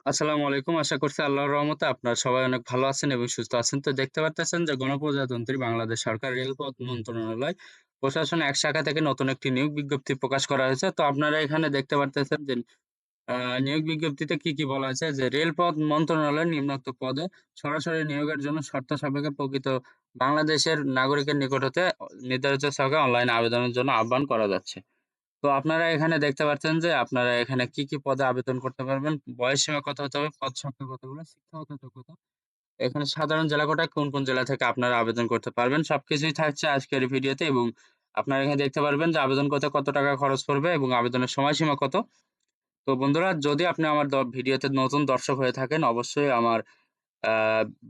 আসসালামু আলাইকুম। আশা করছি আল্লাহর রহমতে আপনারা সবাই অনেক ভালো আছেন এবং সুস্থ আছেন। তো দেখতে পারতেছেন যে গণপ্রজাতন্ত্রী বাংলাদেশ সরকার রেলপথ মন্ত্রণালয় প্রশাসন এক শাখা থেকে নতুন একটি নিয়োগ বিজ্ঞপ্তি প্রকাশ করা হয়েছে। তো আপনারা এখানে দেখতে পারতেছেন যে আ নিয়োগ বিজ্ঞপ্তিতে কি বলা আছে যে রেলপথ মন্ত্রণালয়ের নিম্নোক্ত পদে সরাসরি নিয়োগের জন্য শর্ত সাপেক্ষে প্রকৃত বাংলাদেশের নাগরিকের নিকট হতে নির্ধারিত ছকে অনলাইনে আবেদনের জন্য আহ্বান করা যাচ্ছে। তো আপনারা এখানে দেখতে পাচ্ছেন যে আপনারা এখানে কি পদে আবেদন করতে পারবেন। বয়সসীমা কত হতে হবে, পদ সংখ্যা কতগুলো, শিক্ষাগত যোগ্যতা, এখানে সাধারণ জেলা কোটায় কোন জেলা থেকে আপনারা আবেদন করতে পারবেন সবকিছুই থাকছে আজকের এই ভিডিওতে এবং আপনারা এখানে দেখতে পারবেন যে আবেদন করতে কত টাকা খরচ পড়বে এবং আবেদনের সময়সীমা কত। তো বন্ধুরা যদি আপনি আমার ভিডিওতে নতুন দর্শক হয়ে থাকেন অবশ্যই আমার আ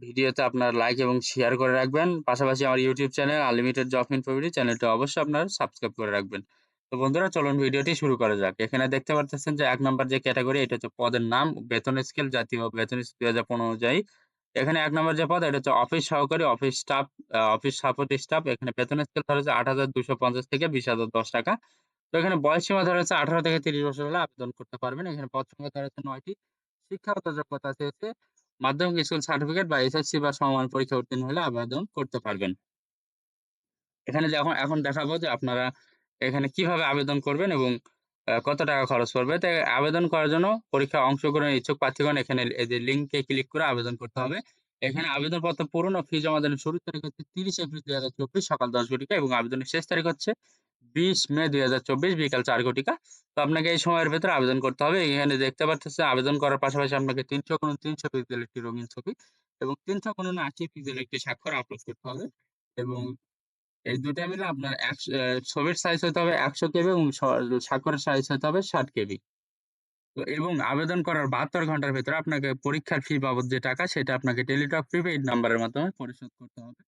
ভিডিওতে আপনার লাইক এবং শেয়ার করে রাখবেন। পাশাপাশি আমার YouTube চ্যানেল আনলিমিটেড জব ইনফোভিডি চ্যানেলটা অবশ্যই আপনারা সাবস্ক্রাইব করে রাখবেন। তো বন্ধুরা চলুন ভিডিওটি শুরু করা যাক। এখানে দেখতে পারতেছেন যে ১ নাম্বার যে ক্যাটেগরি এটা হচ্ছে পদের নাম, বেতন স্কেল জাতীয় বেতন স্কেল ২০১৫ অনুযায়ী। এখানে ১ নাম্বার যে পদ এটা হচ্ছে অফিস সহকারী, office staff, office support staff. এখানে বেতন স্কেল ধরা হচ্ছে ৮,২৫০ থেকে ২০,০১০ টাকা। তো এখানে বয়স সীমা ধরা হচ্ছে ১৮ থেকে ৩০ বছর হলে আবেদন করতে পারবেন। এখানে পদ সংখ্যা ধরা হচ্ছে ৯ টি। শিক্ষাগত যোগ্যতা চেয়েছে মাধ্যমিক স্কুল সার্টিফিকেট বা এসএসসি বা সমমান পরীক্ষায় উত্তীর্ণ হলে আবেদন করতে পারবেন। এখানে যে এখন দেখাবো যে আপনারা এখানে কিভাবে আবেদন করবেন এবং কত টাকা খরচ পড়বে। তাই আবেদন করার জন্য পরীক্ষায় অংশগ্রহণের ইচ্ছুক প্রার্থীগণ এখানে এই যে লিঙ্কে ক্লিক করে আবেদন করতে হবে। এখানে আবেদনপত্র পূরণ ও ফি জমা দেওয়ার শুরুর তারিখ হচ্ছে ৩০ এপ্রিল ২০২৪ সকাল ১০ ঘটিকা এবং আবেদনের শেষ তারিখ হচ্ছে ২০ মে ২০২৪ বিকাল ৪ ঘটিকা। তো আপনাকে এই সময়ের ভেতরে আবেদন করতে হবে। এখানে দেখতে পারতেছেন আবেদন করার পাশাপাশি আপনাকে ৩০০ পিক্সেল একটি রঙিন ছবি এবং ৩৮০ পিক্সেল একটি স্বাক্ষর আপলোড করতে হবে এবং এই ২ টা মিলে আপনার ছবির সাইজ হতে হবে ১০০ কেবি এবং স্বাক্ষরের সাইজ হতে হবে ৬০ কেবি। তো এবং আবেদন করার ৭২ ঘন্টার ভেতরে আপনাকে পরীক্ষার ফি বাবদ যে টাকা সেটা আপনাকে টেলিটক প্রিপেইড নাম্বারের মাধ্যমে পরিশোধ করতে হবে।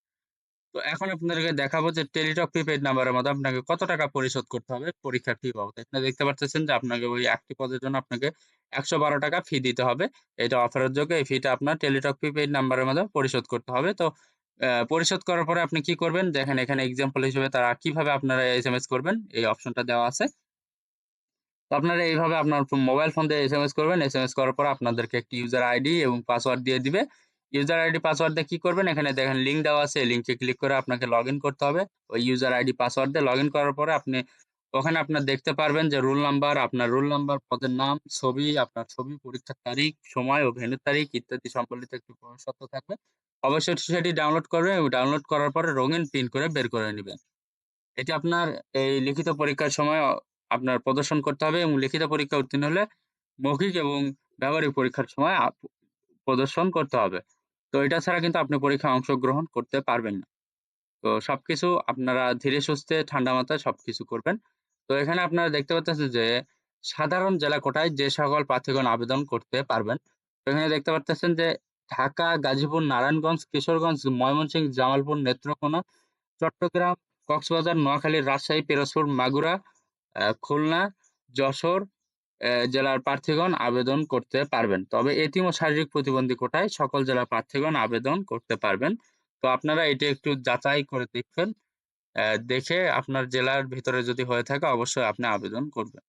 তো এখন আপনাদেরকে দেখাবো যে টেলিটক প্রিপেইড নাম্বারের মাধ্যমে আপনাকে কত টাকা পরিশোধ করতে হবে পরীক্ষার ফি বাবদ। এখানে দেখতে পারতেছেন যে আপনাকে ওই একটি পদের জন্য আপনাকে ৳১১২ ফি দিতে হবে। এটা অফারের যোগ্য। এই ফিটা আপনার টেলিটক প্রিপেইড নাম্বারের মাধ্যমে পরিশোধ করতে হবে। তো পরিশোধ করার পরে আপনি কি করবেন? দেখেন এখানে এক্সাম্পল হিসেবে তারা কিভাবে আপনারা এসএমএস করবেন এই অপশনটা দেওয়া আছে। তো আপনারা এইভাবে আপনার মোবাইল ফোন দিয়ে এসএমএস করবেন। এসএমএস করার পর আপনাদেরকে একটি ইউজার আইডি এবং পাসওয়ার্ড দিয়ে দিবে। ইউজার আইডি পাসওয়ার্ড দিয়ে কি করবেন? এখানে দেখেন লিঙ্ক দেওয়া আছে। এই লিঙ্কে ক্লিক করে আপনাকে লগইন করতে হবে। ওই ইউজার আইডি পাসওয়ার্ড দিয়ে লগইন করার পরে আপনি ওখানে আপনার দেখতে পারবেন যে রোল নাম্বার, আপনার রোল নাম্বার, পদের নাম, ছবি, আপনার ছবি, পরীক্ষার তারিখ, সময় ও ভেন্যুর তারিখ ইত্যাদি সম্বলিত একটি প্রবেশপত্র থাকবে। অবশ্যই সেটি ডাউনলোড করবেন এবং ডাউনলোড করার পরে রঙিন প্রিন্ট করে বের করে নিবেন। এটি আপনার এই লিখিত পরীক্ষার সময় আপনার প্রদর্শন করতে হবে এবং লিখিত পরীক্ষায় উত্তীর্ণ হলে মৌখিক এবং ব্যবহারিক পরীক্ষার সময় প্রদর্শন করতে হবে। তো এটা ছাড়া কিন্তু আপনি পরীক্ষায় অংশগ্রহণ করতে পারবেন না। তো সবকিছু আপনারা ধীরে সুস্থে ঠান্ডা মাথায় সবকিছু করবেন। তো এখানে আপনারা দেখতে পাচ্ছেন যে সাধারণ জেলা কোটায় যে সকল প্রার্থীগণ আবেদন করতে পারবেন। তো এখানে দেখতে পারতেছেন যে ঢাকা, গাজীপুর, নারায়ণগঞ্জ, কিশোরগঞ্জ, ময়মনসিংহ, জামালপুর, নেত্রকোনা, চট্টগ্রাম, কক্সবাজার, নোয়াখালী, রাজশাহী, পিরোজপুর, মাগুরা, খুলনা, যশোর জেলার প্রার্থীগণ আবেদন করতে পারবেন। তবে এতিম ও শারীরিক প্রতিবন্ধী কোটায় সকল জেলার প্রার্থীগণ আবেদন করতে পারবেন। তো আপনারা এটি একটু যাচাই করে দেখবেন। দেখে আপনার জেলার ভিতরে যদি হয়ে থাকে অবশ্যই আপনি আবেদন করবেন।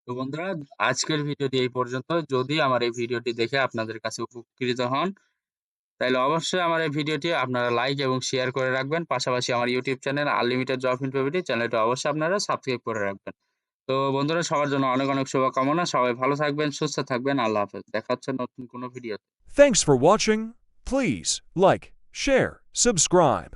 তো বন্ধুরা আজকের ভিডিওটি এই পর্যন্ত। যদি আমার এই ভিডিওটি দেখে আপনাদের কাছে উপকৃত হন তাইলে অবশ্যই আমার এই ভিডিওটি আপনারা লাইক এবং শেয়ার করে রাখবেন। পাশাপাশি আমার YouTube চ্যানেল আনলিমিটেড জব ইনফোভিডি চ্যানেলটা অবশ্যই আপনারা সাবস্ক্রাইব করে রাখবেন। তো বন্ধুরা সবার জন্য অনেক শুভকামনা। সবাই ভালো থাকবেন, সুস্থ থাকবেন। আল্লাহ হাফেজ। দেখা হচ্ছে নতুন কোনো ভিডিওতে। Thanks for watching. Please like, share, subscribe.